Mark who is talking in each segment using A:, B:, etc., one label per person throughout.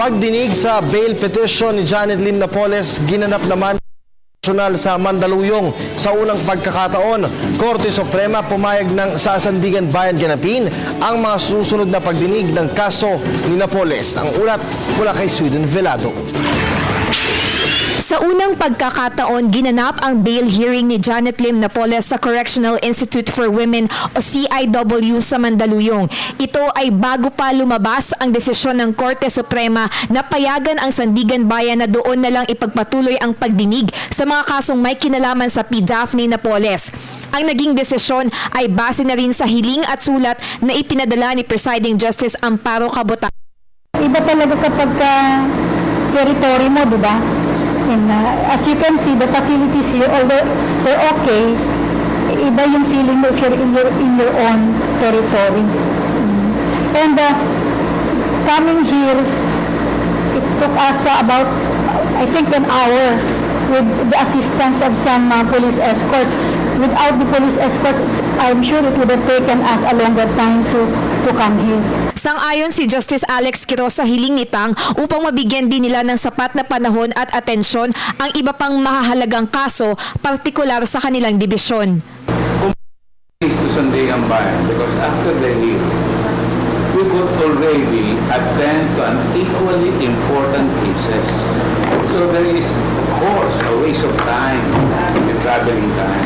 A: Pagdinig sa bail petition ni Janet Lim Napoles, ginanap naman sa Mandaluyong. Sa unang pagkakataon, Korte Suprema pumayag ng sa Sandigan Bayan ganapin ang mga susunod na pagdinig ng kaso ni Napoles. Ang ulat mula kay Sweden Velado.
B: Sa unang pagkakataon, ginanap ang bail hearing ni Janet Lim Napoles sa Correctional Institute for Women o CIW sa Mandaluyong. Ito ay bago pa lumabas ang desisyon ng Korte Suprema na payagan ang Sandigan Bayan na doon na lang ipagpatuloy ang pagdinig sa mga kasong may kinalaman sa P. Daphne Napoles. Ang naging desisyon ay base na rin sa hiling at sulat na ipinadala ni Presiding Justice Amparo Cabota.
C: Iba talaga kapag territory mo, di ba? And as you can see, the facilities here, although they're okay, iba yung feeling mo if you're in your own territory. And coming here, it took us about, I think, an hour with the assistance of some police escorts. Without the police escorts, I'm sure it would have taken us a longer time to come here.
B: Sang-ayon si Justice Alex Quiroz sa hiling ni Tang upang mabigyan din nila ng sapat na panahon at atensyon ang iba pang mahahalagang kaso, partikular sa kanilang dibisyon.
D: To Sandigan Bayan, because after the hearing, we could already attend to an equally important cases. So there is, of course, a waste of time, the traveling time.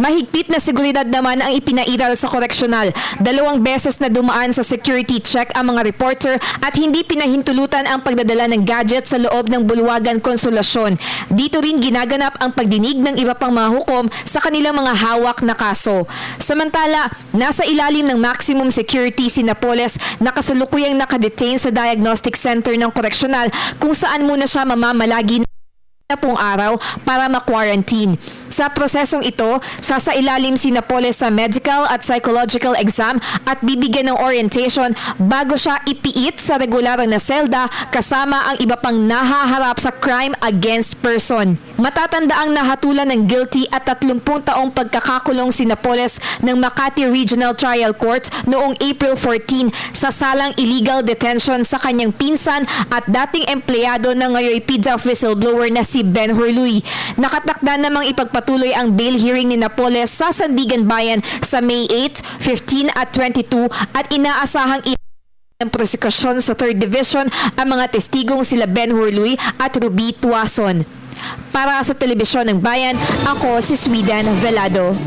B: Mahigpit na seguridad naman ang ipinairal sa koreksyonal. 2 beses na dumaan sa security check ang mga reporter at hindi pinahintulutan ang pagdadala ng gadget sa loob ng Bulwagan Konsolasyon. Dito rin ginaganap ang pagdinig ng iba pang mga hukom sa kanilang mga hawak na kaso. Samantala, nasa ilalim ng maximum security si Napoles na kasalukuyang nakadetain sa Diagnostic Center ng koreksyonal kung saan muna siya mamamalagi na pong araw para ma-quarantine. Sa prosesong ito, sasailalim si Napoles sa medical at psychological exam at bibigyan ng orientation bago siya ipiit sa regular na selda kasama ang iba pang nahaharap sa crime against person. Matatanda ang nahatulan ng guilty at 30 taong pagkakakulong si Napoles ng Makati Regional Trial Court noong April 14 sa salang illegal detention sa kanyang pinsan at dating empleyado ng ngayon PDAF whistleblower na si Ben Hurluy. Nakatakda namang ipagpatuloy ang bail hearing ni Napoles sa Sandigan Bayan sa May 8, 15 at 22 at inaasahang ng prosekusyon sa 3rd Division ang mga testigong sila Ben Hurluy at Ruby Tuason. Para sa Telebisyon ng Bayan, ako si Sweden Velado.